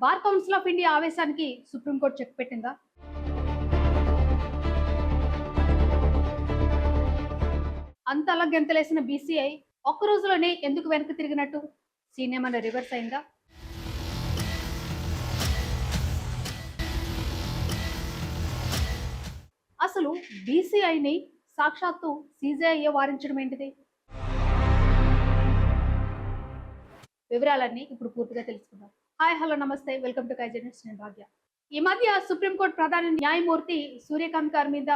Bar council of India ఆవేశానికి supreme court check పెట్టిందా? అంతలా గెంతలేసిన బీసీఐ ఒక్క రోజులోనే ఎందుకు వెనక్కి తిరిగినట్టు? సీన్ ఏమన్నా రివర్స్ అయిందా? అసలు బీసీఐని సాక్షాత్తు సీజేఐ వారించడం ఏంటిది? వివరాలన్నీ ఇప్పుడు పూర్తిగా తెలుసుకుందాం. హాయ్, హలో, నమస్తే, వెల్కమ్ టు కైజెనెస్. నేను భాగ్య. ఈ మధ్య సుప్రీంకోర్టు ప్రధాన న్యాయమూర్తి సూర్యకాంత్ గారి మీద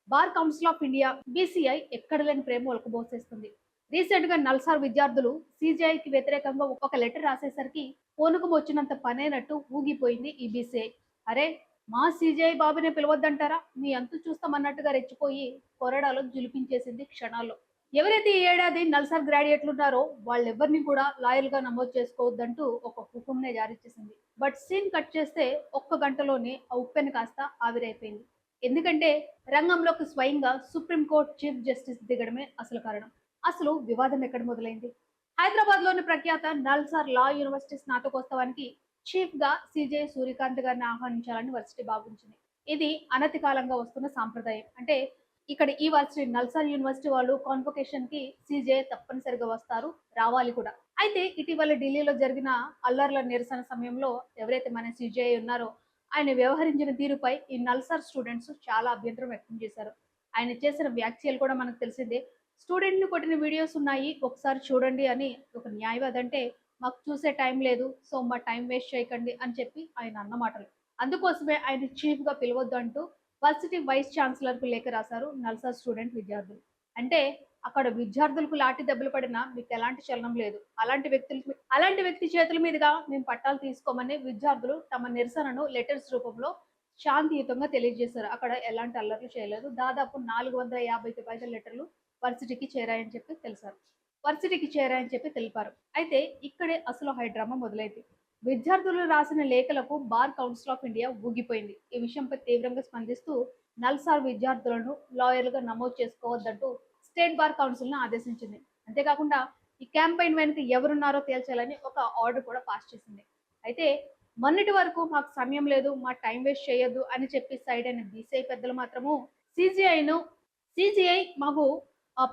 bar council of India BCI ఎక్కడ లేని ప్రేమ ఒలకబోసేస్తుంది. రీసెంట్ గా నల్సార్ విద్యార్థులు సీజేఐకి వ్యతిరేకంగా ఒక లెటర్ రాసేసరికి పూనకం వచ్చినంత పనైనట్టు ఊగిపోయింది ఈ బీసీఐ. అరే, మా సీజేఐ బాబునే పిలవద్దంటారా, మీ అంతు చూస్తామన్నట్టుగా రెచ్చిపోయి కొరడాలో జులిపించేసింది క్షణాల్లో. ఎవరైతే ఈ ఏడాది నల్సార్ గ్రాడ్యుయేట్లు ఉన్నారో వాళ్ళెవరిని కూడా లాయర్లుగా నమోదు చేసుకోవద్దంటూ ఒక హుకుంనే జారీ చేసింది. బట్ సీన్ కట్ చేస్తే ఒక్క గంటలోనే ఆ ఉప్పెన కాస్త ఆవిరైపోయింది. ఎందుకంటే రంగంలోకి స్వయంగా సుప్రీంకోర్టు చీఫ్ జస్టిస్ దిగడమే అసలు కారణం. అసలు వివాదం ఎక్కడ మొదలైంది? హైదరాబాద్ లోని ప్రఖ్యాత నల్సార్ లా యూనివర్సిటీ స్నాతకోత్సవానికి చీఫ్ గా సిజే సూర్యకాంత్ గారిని ఆహ్వానించాలని వర్సిటీ భావించింది. ఇది అనతి కాలంగా వస్తున్న సాంప్రదాయం. అంటే ఇక్కడ ఈ వర్సిటీ నల్సార్ యూనివర్సిటీ వాళ్ళు కాన్వొకేషన్ కి సీజే తప్పనిసరిగా వస్తారు, రావాలి కూడా. అయితే ఇటీవల ఢిల్లీలో జరిగిన అల్లర్ల నిరసన సమయంలో ఎవరైతే మన సీజే ఉన్నారో ఆయన వ్యవహరించిన తీరుపై ఈ నల్సార్ స్టూడెంట్స్ చాలా అభ్యంతరం వ్యక్తం చేశారు. ఆయన చేసిన వ్యాఖ్యలు కూడా మనకు తెలిసిందే. స్టూడెంట్ ని కొట్టిన వీడియోస్ ఉన్నాయి, ఒకసారి చూడండి అని ఒక న్యాయవాది అంటే మాకు చూసే టైం లేదు, సో మా టైం వేస్ట్ చేయకండి అని చెప్పి ఆయన అన్న మాటలు. అందుకోసమే ఆయన చీఫ్ గా పిలవద్దు అంటూ వర్సిటీ వైస్ ఛాన్సలర్ కు లేఖ రాశారు నల్సార్ స్టూడెంట్ విద్యార్థులు. అంటే అక్కడ విద్యార్థులకు లాఠీ దెబ్బలు పడినా మీకు ఎలాంటి చలనం లేదు, అలాంటి వ్యక్తి చేతుల మీదుగా మేము పట్టాలు తీసుకోమని విద్యార్థులు తమ నిరసనను లెటర్స్ రూపంలో శాంతియుతంగా తెలియజేశారు. అక్కడ ఎలాంటి అల్లర్లు చేయలేదు. దాదాపు 450కి పైగా లెటర్లు వర్సిటీకి చేరాయని చెప్పి తెలిపారు. అయితే ఇక్కడే అసలు హైడ్రామా మొదలైంది. విద్యార్థులు రాసిన లేఖలకు బార్ కౌన్సిల్ ఆఫ్ ఇండియా ఊగిపోయింది. ఈ విషయంపై తీవ్రంగా స్పందిస్తూ నల్సార్ విద్యార్థులను లాయర్లుగా నమోదు చేసుకోవద్దంటూ స్టేట్ బార్ కౌన్సిల్ ను ఆదేశించింది. అంతేకాకుండా ఈ క్యాంపెయిన్ వెనుక ఎవరున్నారో తేల్చాలని ఒక ఆర్డర్ కూడా పాస్ చేసింది. అయితే మొన్నటి వరకు మాకు సమయం లేదు, మా టైం వేస్ట్ చేయొద్దు అని చెప్పి సైడ్ అయిన బీసీఐ పెద్దలు మాత్రము సిజిఐను సిజిఐ మాకు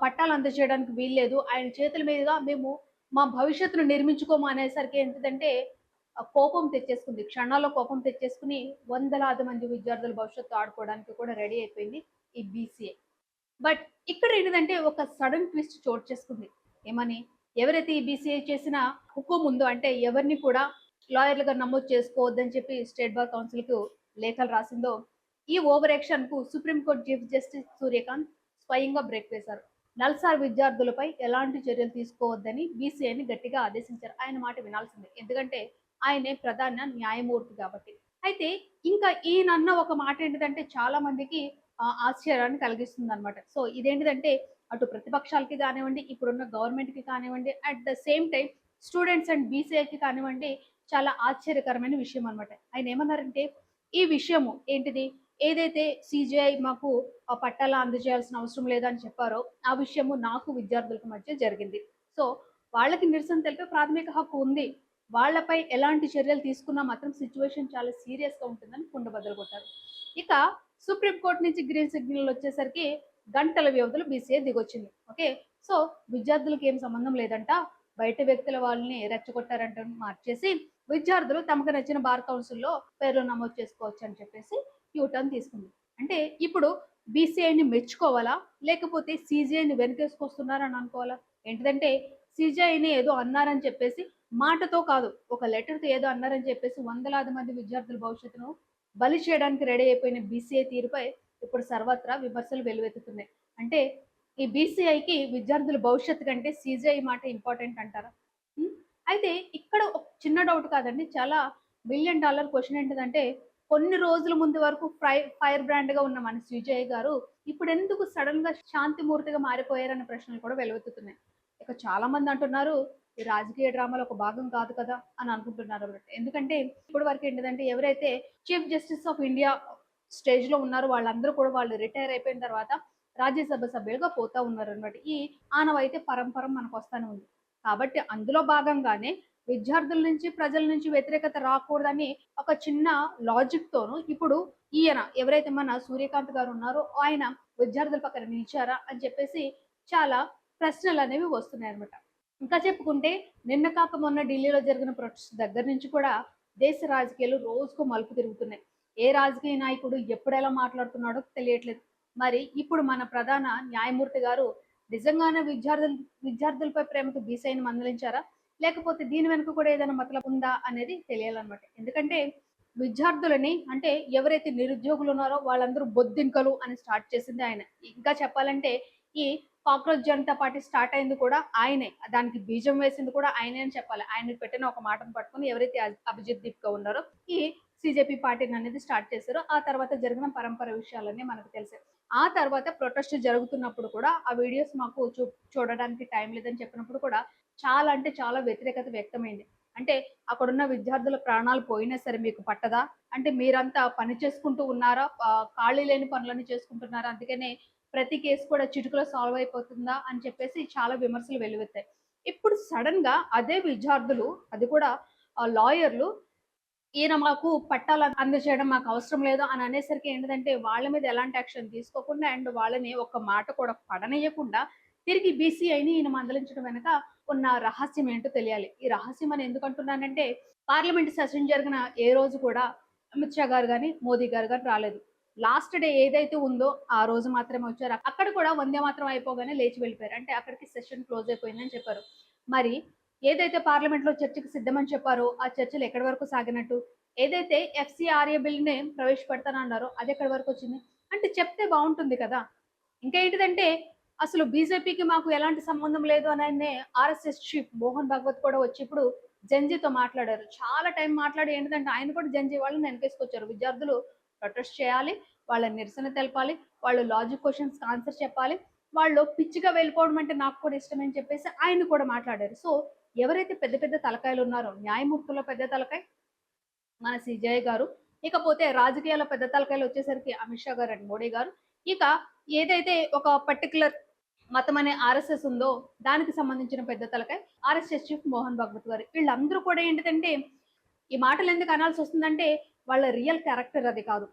పట్టాలు అందజేయడానికి వీల్లేదు, ఆయన చేతుల మీదుగా మేము మా భవిష్యత్తును నిర్మించుకోము అనేసరికి ఏంటిదంటే కోపం తెచ్చేసుకుంది. క్షణాల్లో కోపం తెచ్చేసుకుని వందలాది మంది విద్యార్థుల భవిష్యత్తు ఆడుకోవడానికి కూడా రెడీ అయిపోయింది ఈ బీసీఏ. బట్ ఇక్కడ ఏంటిదంటే ఒక సడన్ ట్విస్ట్ చోటు చేసుకుంది. ఏమని? ఎవరైతే ఈ బీసీఏ చేసిన హుకుం ఉందో, అంటే ఎవరిని కూడా లాయర్లుగా నమోదు చేసుకోవద్దని చెప్పి స్టేట్ బార్ కౌన్సిల్ కు లేఖలు రాసిందో, ఈ ఓవర్ యాక్షన్ కు సుప్రీంకోర్టు చీఫ్ జస్టిస్ సూర్యకాంత్ స్వయంగా బ్రేక్ వేశారు. నల్సార్ విద్యార్థులపై ఎలాంటి చర్యలు తీసుకోవద్దని బీసీఐని గట్టిగా ఆదేశించారు. ఆయన మాట వినాల్సిందే, ఎందుకంటే ఆయనే ప్రధాన న్యాయమూర్తి కాబట్టి. అయితే ఇంకా ఈయనన్న ఒక మాట ఏంటిదంటే చాలా మందికి ఆశ్చర్యాన్ని కలిగిస్తుంది అనమాట. సో ఇదేంటిదంటే అటు ప్రతిపక్షాలకి కానివ్వండి, ఇప్పుడున్న గవర్నమెంట్ కి కానివ్వండి, at the same time students and బీసీఐకి కానివ్వండి, చాలా ఆశ్చర్యకరమైన విషయం అనమాట. ఆయన ఏమన్నారంటే ఈ విషయము ఏంటిది, ఏదైతే సిజిఐ మాకు పట్టాల అందజేయాల్సిన అవసరం లేదని చెప్పారో ఆ విషయము నాకు విద్యార్థులకు మధ్య జరిగింది. సో వాళ్ళకి నిరసన తెలిపే ప్రాథమిక హక్కు ఉంది, వాళ్ళపై ఎలాంటి చర్యలు తీసుకున్నా మాత్రం సిచ్యువేషన్ చాలా సీరియస్ గా ఉంటుందని కుండబద్దలు కొట్టారు. ఇక సుప్రీంకోర్టు నుంచి గ్రీన్ సిగ్నల్ వచ్చేసరికి గంటల వ్యవధిలో బీసీఐ దిగొచ్చింది. ఓకే, సో విద్యార్థులకు ఏం సంబంధం లేదంట, బయట వ్యక్తుల వాళ్ళని రెచ్చగొట్టారంట మార్చేసి విద్యార్థులు తమకు నచ్చిన బార్ కౌన్సిల్లో పేర్లు నమోదు చేసుకోవచ్చు అని చెప్పేసి యూటర్న్ తీసుకుంది. అంటే ఇప్పుడు బీసీఐని మెచ్చుకోవాలా, లేకపోతే సీజీఐని వెనకేసుకొస్తున్నారని అనుకోవాలా? ఏంటిదంటే సీజీఐని ఏదో అన్నారని చెప్పేసి, మాటతో కాదు ఒక లెటర్తో ఏదో అన్నారని చెప్పేసి వందలాది మంది విద్యార్థుల భవిష్యత్తును బలి చేయడానికి రెడీ అయిపోయిన బీసీఐ తీరుపై ఇప్పుడు సర్వత్రా విమర్శలు వెల్లువెత్తుతున్నాయి. అంటే ఈ బీసీఐకి విద్యార్థుల భవిష్యత్తు కంటే సీజీఐ మాట ఇంపార్టెంట్ అంటారా? అయితే ఇక్కడ ఒక చిన్న డౌట్ కాదండి, చాలా $1,000,000 క్వశ్చన్ ఏంటిదంటే కొన్ని రోజుల ముందు వరకు ఫైర్ బ్రాండ్ గా ఉన్న మన సీజీఐ గారు ఇప్పుడు ఎందుకు సడన్ గా శాంతిమూర్తిగా మారిపోయారనే ప్రశ్నలు కూడా వెలువెత్తుతున్నాయి. ఇక చాలా మంది అంటున్నారు ఈ రాజకీయ డ్రామాలో ఒక భాగం కాదు కదా అని అనుకుంటున్నారు అన్నమాట. ఎందుకంటే ఇప్పటి వరకు ఏంటిదంటే ఎవరైతే chief justice of India stage లో ఉన్నారో వాళ్ళందరూ కూడా వాళ్ళు రిటైర్ అయిపోయిన తర్వాత రాజ్యసభ సభ్యులుగా పోతా ఉన్నారు అనమాట. ఈ ఆనవాయితీ పరంపరం మనకు వస్తానే ఉంది. కాబట్టి అందులో భాగంగానే విద్యార్థుల నుంచి, ప్రజల నుంచి వ్యతిరేకత రాకూడదని ఒక చిన్న లాజిక్ తోను ఇప్పుడు ఈయన ఎవరైతే మన సూర్యకాంత్ గారు ఉన్నారో ఆయన విద్యార్థుల పక్కన నిలిచారా అని చెప్పేసి చాలా ప్రశ్నలనేవి వస్తున్నాయన్నమాట. ఇంకా చెప్పుకుంటే నిన్న కాక మొన్న ఢిల్లీలో జరిగిన ప్రొటెస్ట్ దగ్గర నుంచి కూడా దేశ రాజకీయాలు రోజుకో మలుపు తిరుగుతున్నాయి. ఏ రాజకీయ నాయకుడు ఎప్పుడెలా మాట్లాడుతున్నాడో తెలియట్లేదు. మరి ఇప్పుడు మన ప్రధాన న్యాయమూర్తి గారు నిజంగానే విద్యార్థులపై ప్రేమతో బీసీఐని మందలించారా? లేకపోతే దీని వెనుక కూడా ఏదైనా మతలబు ఉందా అనేది తెలియాలన్నమాట. ఎందుకంటే విద్యార్థులని అంటే ఎవరైతే నిరుద్యోగులు ఉన్నారో వాళ్ళందరూ బొద్దింకలు అని స్టార్ట్ చేసింది ఆయన. ఇంకా చెప్పాలంటే ఈ కాక్రోచ్ జనతా పార్టీ స్టార్ట్ అయింది కూడా ఆయనే. దానికి బీజం వేసింది కూడా ఆయనే అని చెప్పాలి. ఆయన పెట్టిన ఒక మాటను పట్టుకొని ఎవరైతే అభిజిత్ దీప్‌గా ఉన్నారో ఈ సీజేపీ పార్టీని అనేది స్టార్ట్ చేశారో ఆ తర్వాత జరిగిన పరంపర విషయాలన్నీ మనకు తెలిసాయి. ఆ తర్వాత ప్రొటెస్ట్ జరుగుతున్నప్పుడు కూడా ఆ వీడియోస్ మాకు చూడడానికి టైం లేదని చెప్పినప్పుడు కూడా చాలా అంటే చాలా వ్యతిరేకత వ్యక్తమైంది. అంటే అక్కడున్న విద్యార్థుల ప్రాణాలు పోయినా సరే మీకు పట్టదా? అంటే మీరంతా పని చేసుకుంటూ ఉన్నారా? ఖాళీ లేని పనులన్నీ చేసుకుంటున్నారా? అందుకనే ప్రతి కేసు కూడా చిటికలో సాల్వ్ అయిపోతుందా? అని చెప్పేసి చాలా విమర్శలు వెల్లువెత్తాయి. ఇప్పుడు సడెన్‌గా అదే విద్యార్థులు అది కూడా లాయర్‌లు ఈయన మాకు పట్టాలు అందజేయడం మాకు అవసరం లేదు అని అనేసరికి ఏంటిదంటే వాళ్ళ మీద ఎలాంటి యాక్షన్ తీసుకోకుండా అండ్ వాళ్ళని ఒక్క మాట కూడా పడనీయకుండా తిరిగి బీసీఐని ఈయన మందలించడం వెనక ఉన్న రహస్యం ఏంటో తెలియాలి. ఈ రహస్యం అని ఎందుకు అంటున్నానంటే పార్లమెంట్ సెషన్ జరిగిన ఏ రోజు కూడా అమిత్ షా గారు గాని, మోదీ గారు గాని రాలేదు. లాస్ట్ డే ఏదైతే ఉందో ఆ రోజు మాత్రమే వచ్చారు. అక్కడ కూడా వందే మాత్రం అయిపోగానే లేచి వెళ్ళిపోయారు. అంటే అక్కడికి సెషన్ క్లోజ్ అయిపోయిందని చెప్పారు. మరి ఏదైతే పార్లమెంట్‌లో చర్చకు సిద్ధమని చెప్పారో, ఆ చర్చలు ఎక్కడి వరకు సాగినట్టు? ఏదైతే ఎఫ్‌సీఆర్ఏ బిల్‌ని ప్రవేశపెడతానన్నారో అదెక్కడి వరకొచ్చింది? అంటే చెప్తే బావుంటుంది కదా! ఇంకా ఏంటిదంటే, అసలు బీజేపీకి మాకు ఎలాంటి సంబంధం లేదు అననే ఆర్ఎస్ఎస్ చీఫ్ మోహన్ భగవత్ కూడా వచ్చి ఇప్పుడు జెన్‌జీతో మాట్లాడారు. చాలా టైం మాట్లాడి ఏంటిదంటే, ఆయన కూడా జెన్‌జీ వాళ్ళని వెనకేసుకొచ్చారు. విద్యార్థులు ప్రొటెస్ట్ చేయాలి, వాళ్ళ నిరసన తెలపాలి, వాళ్ళు లాజిక్ క్వెషన్స్‌కి ఆన్సర్ చెప్పాలి. వాళ్ళు పిచ్చిగా వెళ్ళిపోవడం అంటే నాకు కూడా ఇష్టమే అని చెప్పేసి ఆయన కూడా మాట్లాడారు. సో, ఎవరైతే పెద్ద పెద్ద తలకాయలున్నారో, న్యాయమూర్తుల్లో పెద్ద తలకాయ మన సీజేఐ గారు. ఇకపోతే రాజకీయాల్లో పెద్ద తలకాయలొచ్చేసరికి అమిత్ షా గారు అండ్ మోడీ గారు. ఇక ఏదైతే ఒక పర్టిక్యులర్ మతం అనే ఆర్ఎస్ఎస్ ఉందో దానికి సంబంధించిన పెద్ద తలకాయ ఆర్ఎస్ఎస్ చీఫ్ మోహన్ భగవత్ గారు. వీళ్ళందరూ కూడా ఏంటిదంటే ఈ మాటలు ఎందుకు అనాల్సొస్తుందంటే వాళ్ళ రియల్ క్యారెక్టర్ అది కాదు.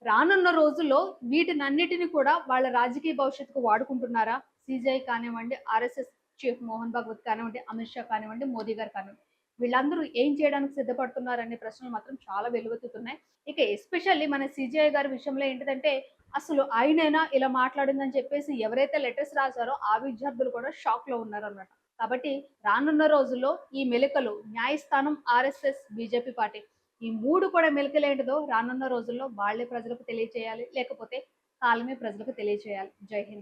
రానున్న రోజుల్లో వీటినన్నిటిని కూడా వాళ్ళ రాజకీయ భవిష్యత్తుకు వాడుకుంటున్నారా? సీజేఐ కానివ్వండి, ఆర్ఎస్ఎస్ చీఫ్ మోహన్ భగవత్ కానివ్వండి, అమిత్ షా కానివ్వండి, మోదీ గారు కానివ్వండి. వీళ్ళందరూ ఏం చేయడానికి సిద్ధపడుతున్నారనే ప్రశ్నలు మాత్రం చాలా వెలువెత్తుతున్నాయి. ఇక ఎస్పెషల్లీ మన సీజేఐ గారి విషయంలో ఏంటిదంటే, అసలు ఆయనేనా ఇలా మాట్లాడిందని చెప్పేసి ఎవరైతే లెటర్స్ రాసారో ఆ విద్యార్థులు కూడా షాక్‌లో ఉన్నారన్నమాట. కాబట్టి రానున్న రోజుల్లో ఈ మెలికలు న్యాయస్థానం, ఆర్ఎస్ఎస్, బీజేపీ పార్టీ ఈ 3 కూడా మెలికలేంటిదో రానున్న రోజుల్లో వాళ్ళే ప్రజలకు తెలియచేయాలి. లేకపోతే కాలమే ప్రజలకు తెలియచేయాలి. జై హింద్.